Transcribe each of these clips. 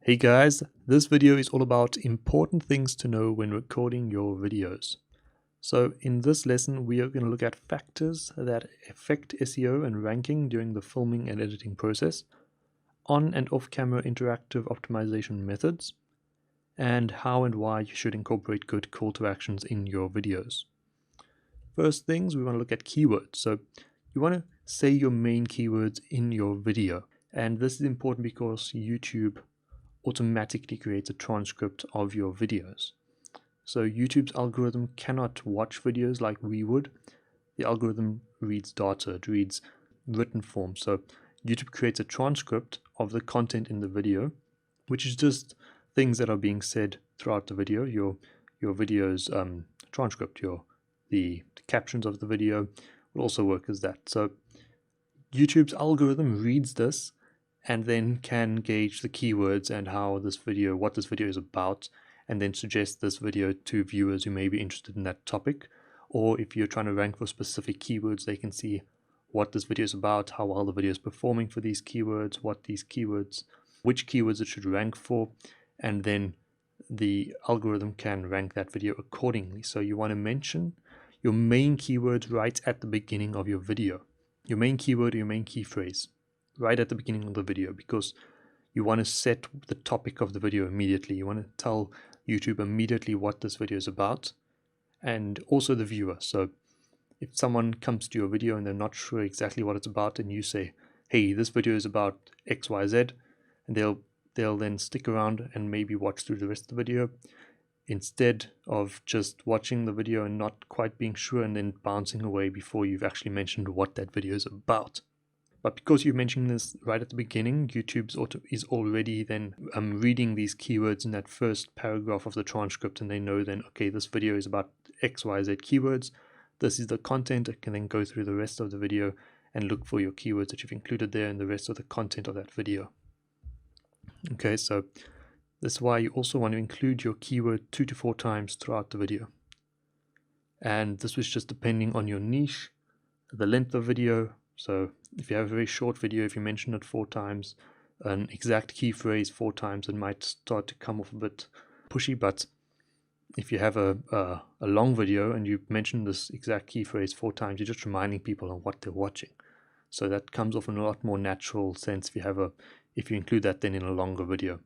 Hey guys, this video is all about important things to know when recording your videos. So in this lesson, we are going to look at factors that affect SEO and ranking during the filming and editing process, on and off camera interactive optimization methods, and how and why you should incorporate good call to actions in your videos. First things, we want to look at keywords. So you want to say your main keywords in your video. And this is important because YouTube automatically creates a transcript of your videos. So YouTube's algorithm cannot watch videos like we would. The algorithm reads data, it reads written form. So YouTube creates a transcript of the content in the video, which is just things that are being said throughout the video. Your video's transcript, the captions of the video will also work as that. So YouTube's algorithm reads this and then can gauge the keywords and what this video is about, and then suggest this video to viewers who may be interested in that topic. Or if you're trying to rank for specific keywords, they can see what this video is about, how well the video is performing for these keywords, which keywords it should rank for, and then the algorithm can rank that video accordingly. So you want to mention your main keywords right at the beginning of your video. Your main keyword or your main key phrase right at the beginning of the video, because you want to set the topic of the video immediately. You want to tell YouTube immediately what this video is about, and also the viewer. So if someone comes to your video and they're not sure exactly what it's about, and you say, hey, this video is about XYZ, and they'll then stick around and maybe watch through the rest of the video, instead of just watching the video and not quite being sure and then bouncing away before you've actually mentioned what that video is about. But because you mentioned this right at the beginning, YouTube is already then reading these keywords in that first paragraph of the transcript, and they know then, okay, this video is about XYZ keywords. This is the content. It can then go through the rest of the video and look for your keywords that you've included there and the rest of the content of that video. Okay, so this is why you also want to include your keyword 2 to 4 times throughout the video. And this was just depending on your niche, the length of video. So if you have a very short video, if you mention it 4 times, an exact key phrase 4 times, it might start to come off a bit pushy. But if you have a long video and you mention this exact key phrase 4 times, you're just reminding people on what they're watching. So that comes off in a lot more natural sense if you include that then in a longer video.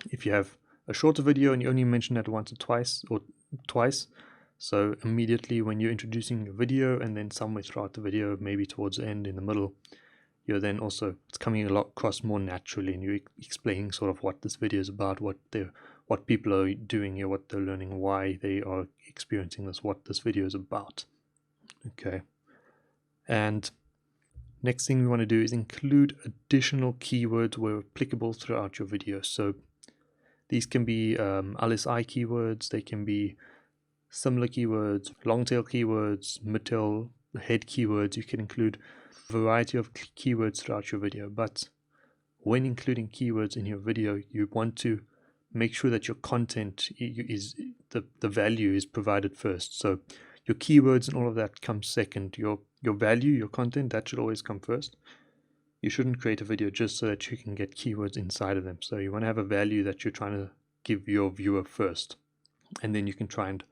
If you have a shorter video and you only mention that once or twice, so immediately when you're introducing your video and then somewhere throughout the video, maybe towards the end, in the middle, you're then also, it's coming across more naturally, and you're explaining sort of what this video is about, what people are doing here, what they're learning, why they are experiencing this, what this video is about. Okay. And next thing we want to do is include additional keywords where applicable throughout your video. So these can be LSI keywords, they can be similar keywords, long tail keywords, mid tail, head keywords. You can include a variety of keywords throughout your video. But when including keywords in your video, you want to make sure that your content is the value is provided first. So your keywords and all of that comes second. Your value, your content, that should always come first. You shouldn't create a video just so that you can get keywords inside of them. So you want to have a value that you're trying to give your viewer first, and then you can try and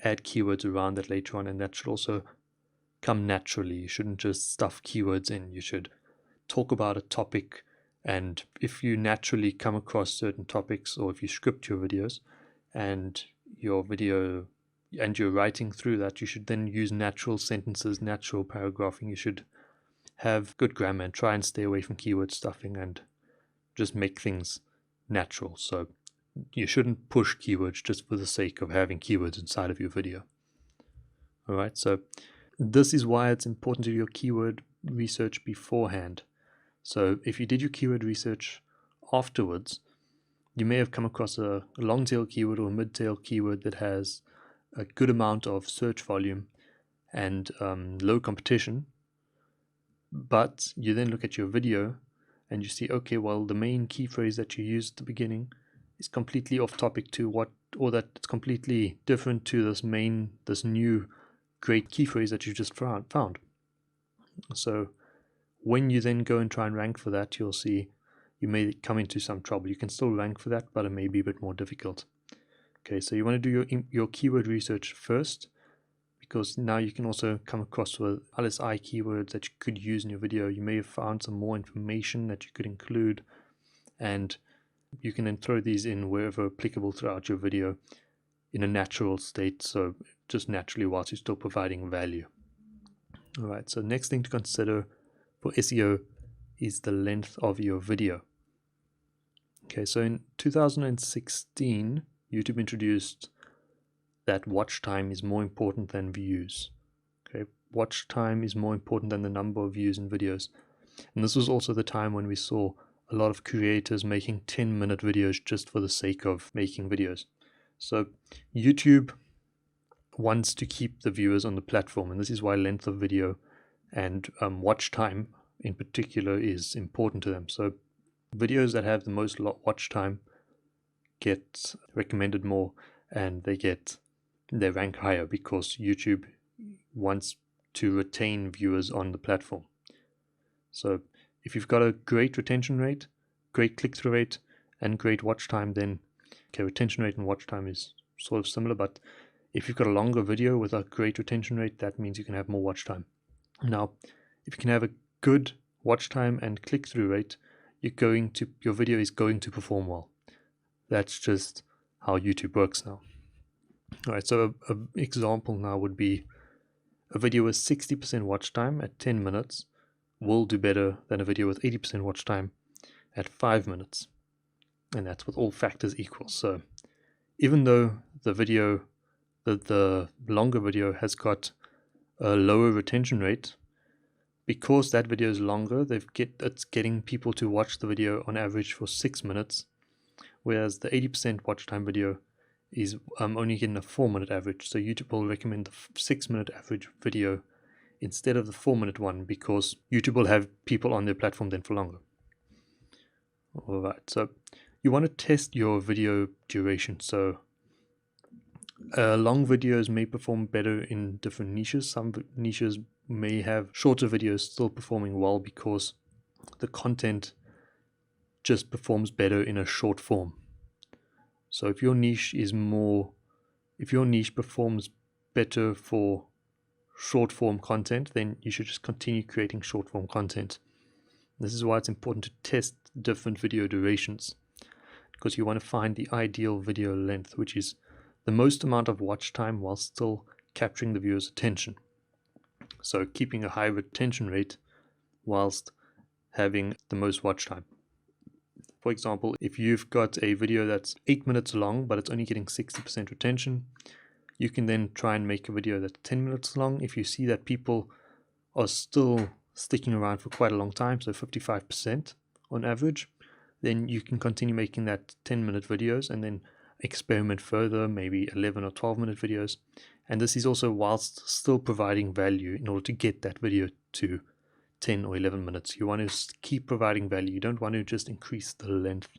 add keywords around that later on, and that should also come naturally. You shouldn't just stuff keywords in. You should talk about a topic, and if you naturally come across certain topics, or if you script your videos and you're writing through that, you should then use natural sentences, natural paragraphing. You should have good grammar and try and stay away from keyword stuffing and just make things natural. So you shouldn't push keywords just for the sake of having keywords inside of your video. Alright, so this is why it's important to do your keyword research beforehand. So if you did your keyword research afterwards, you may have come across a long tail keyword or a mid tail keyword that has a good amount of search volume and low competition. But you then look at your video and you see, okay, well, the main key phrase that you used at the beginning is completely off topic or that it's completely different to this new great key phrase that you just found. So when you then go and try and rank for that, you'll see you may come into some trouble. You can still rank for that, but it may be a bit more difficult. Okay, so you want to do your keyword research first, because now you can also come across with LSI keywords that you could use in your video. You may have found some more information that you could include, and you can then throw these in wherever applicable throughout your video in a natural state, so just naturally whilst you're still providing value. Alright, so next thing to consider for SEO is the length of your video. Okay, so in 2016, YouTube introduced that watch time is more important than views. Okay, watch time is more important than the number of views in videos. And this was also the time when we saw a lot of creators making 10-minute videos just for the sake of making videos. So YouTube wants to keep the viewers on the platform, and this is why length of video and watch time in particular is important to them. So videos that have the most watch time get recommended more, and they rank higher because YouTube wants to retain viewers on the platform. So if you've got a great retention rate, great click-through rate, and great watch time, then okay, retention rate and watch time is sort of similar, but if you've got a longer video with a great retention rate, that means you can have more watch time. Now, if you can have a good watch time and click-through rate, your video is going to perform well. That's just how YouTube works now. Alright, so an example now would be a video with 60% watch time at 10 minutes will do better than a video with 80% watch time at 5 minutes. And that's with all factors equal. So even though the longer video has got a lower retention rate, because that video is longer, it's getting people to watch the video on average for 6 minutes, whereas the 80% watch time video is only getting a 4-minute average. So YouTube will recommend the 6-minute average video instead of the 4-minute one, because YouTube will have people on their platform then for longer. Alright, so you want to test your video duration. So long videos may perform better in different niches. Some niches may have shorter videos still performing well because the content just performs better in a short form. So if your niche performs better for short form content, then you should just continue creating short form content. This is why it's important to test different video durations, because you want to find the ideal video length, which is the most amount of watch time while still capturing the viewer's attention. So keeping a high retention rate whilst having the most watch time. For example, if you've got a video that's 8 minutes long but it's only getting 60% retention, you can then try and make a video that's 10 minutes long. If you see that people are still sticking around for quite a long time, so 55% on average, then you can continue making that 10-minute videos and then experiment further, maybe 11 or 12-minute videos. And this is also whilst still providing value in order to get that video to 10 or 11 minutes. You want to keep providing value. You don't want to just increase the length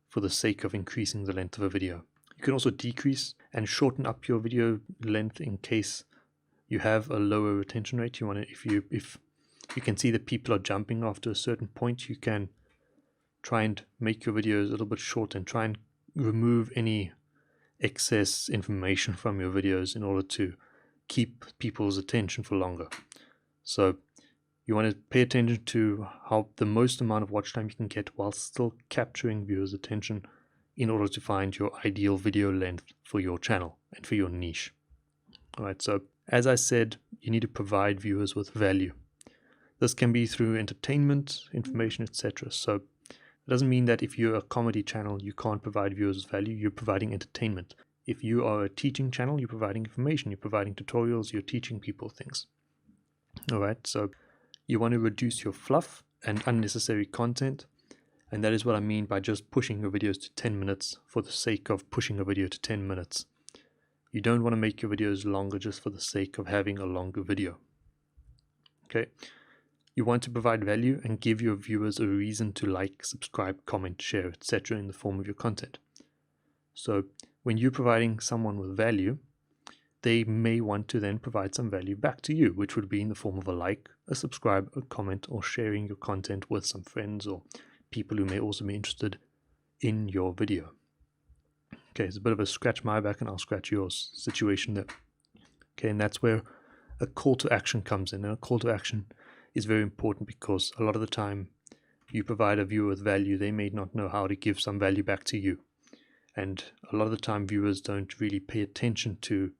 for the sake of increasing the length of a video. You can also decrease and shorten up your video length in case you have a lower retention rate. You want to, if you can see that people are jumping after a certain point, you can try and make your videos a little bit short and try and remove any excess information from your videos in order to keep people's attention for longer. So you want to pay attention to how the most amount of watch time you can get while still capturing viewers' attention in order to find your ideal video length for your channel and for your niche. Alright, so as I said, you need to provide viewers with value. This can be through entertainment, information, etc. So it doesn't mean that if you're a comedy channel, you can't provide viewers with value. You're providing entertainment. If you are a teaching channel, you're providing information. You're providing tutorials. You're teaching people things. Alright, so you want to reduce your fluff and unnecessary content. And that is what I mean by just pushing your videos to 10 minutes for the sake of pushing a video to 10 minutes. You don't want to make your videos longer just for the sake of having a longer video. Okay. You want to provide value and give your viewers a reason to like, subscribe, comment, share, etc. in the form of your content. So when you're providing someone with value, they may want to then provide some value back to you, which would be in the form of a like, a subscribe, a comment, or sharing your content with some friends or people who may also be interested in your video. Okay, it's a bit of a scratch my back and I'll scratch yours situation there. Okay, and that's where a call to action comes in. And a call to action is very important because a lot of the time you provide a viewer with value, they may not know how to give some value back to you. And a lot of the time viewers don't really pay attention to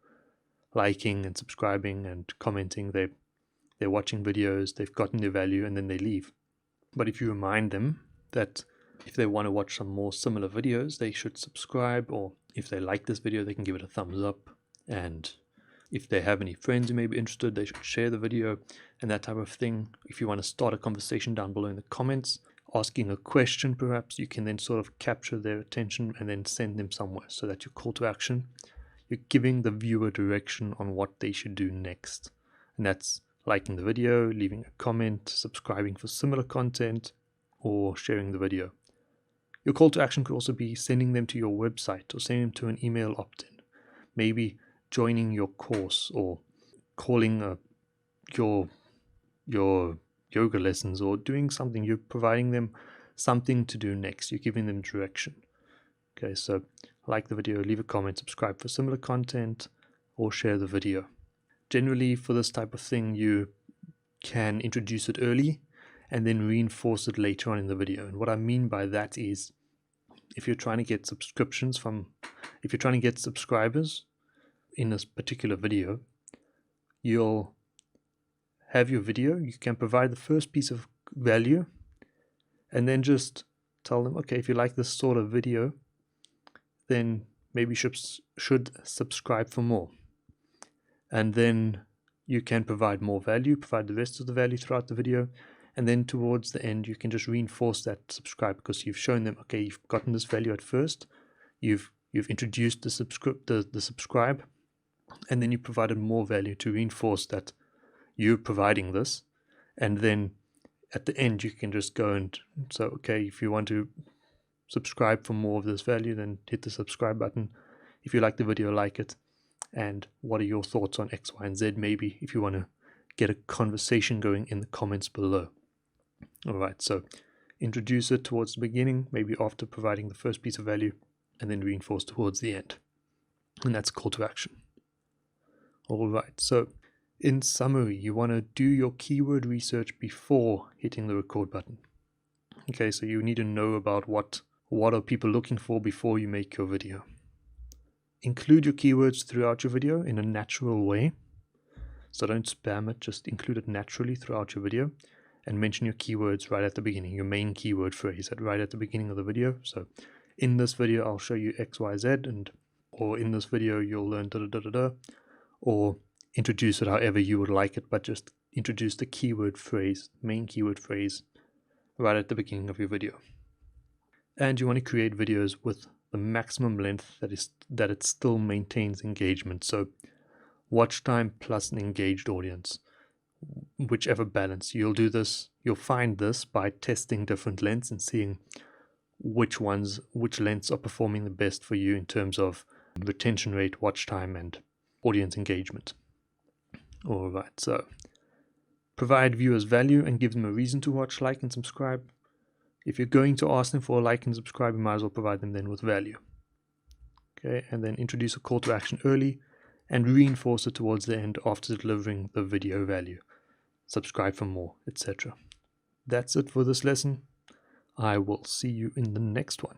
liking and subscribing and commenting. They're watching videos, they've gotten their value, and then they leave. But if you remind them that if they want to watch some more similar videos, they should subscribe, or if they like this video, they can give it a thumbs up. And if they have any friends who may be interested, they should share the video and that type of thing. If you want to start a conversation down below in the comments, asking a question perhaps, you can then sort of capture their attention and then send them somewhere, so that your call to action, you're giving the viewer direction on what they should do next. And that's liking the video, leaving a comment, subscribing for similar content, or sharing the video. Your call to action could also be sending them to your website or sending them to an email opt-in. Maybe joining your course or calling your yoga lessons, or doing something. You're providing them something to do next. You're giving them direction. Okay, so like the video, leave a comment, subscribe for similar content, or share the video. Generally, for this type of thing, you can introduce it early and then reinforce it later on in the video. And what I mean by that is, if you're trying to get subscribers in this particular video, you'll have your video, you can provide the first piece of value, and then just tell them, okay, if you like this sort of video, then maybe you should subscribe for more. And then you can provide more value, provide the rest of the value throughout the video, and then towards the end you can just reinforce that subscribe, because you've shown them, okay, you've gotten this value at first, you've introduced the subscribe, and then you provided more value to reinforce that you're providing this. And then at the end you can just go and so, okay, if you want to subscribe for more of this value, then hit the subscribe button. If you like the video, like it, and what are your thoughts on X, Y, and Z, maybe, if you want to get a conversation going in the comments below. Alright, so introduce it towards the beginning, maybe after providing the first piece of value, and then reinforce towards the end. And that's call to action. Alright, so in summary, you want to do your keyword research before hitting the record button. Okay, so you need to know about what are people looking for before you make your video. Include your keywords throughout your video in a natural way. So don't spam it, just include it naturally throughout your video, and mention your keywords right at the beginning, your main keyword phrase right at the beginning of the video. So in this video I'll show you X, Y, Z, or in this video you'll learn or introduce it however you would like it, but just introduce the keyword phrase, main keyword phrase, right at the beginning of your video. And you want to create videos with the maximum length that it still maintains engagement. So watch time plus an engaged audience, whichever balance. You'll find this by testing different lengths and seeing which lengths are performing the best for you in terms of retention rate, watch time, and audience engagement. Alright, so provide viewers value and give them a reason to watch, like, and subscribe. If you're going to ask them for a like and subscribe, you might as well provide them then with value. Okay, and then introduce a call to action early and reinforce it towards the end after delivering the video value. Subscribe for more, etc. That's it for this lesson. I will see you in the next one.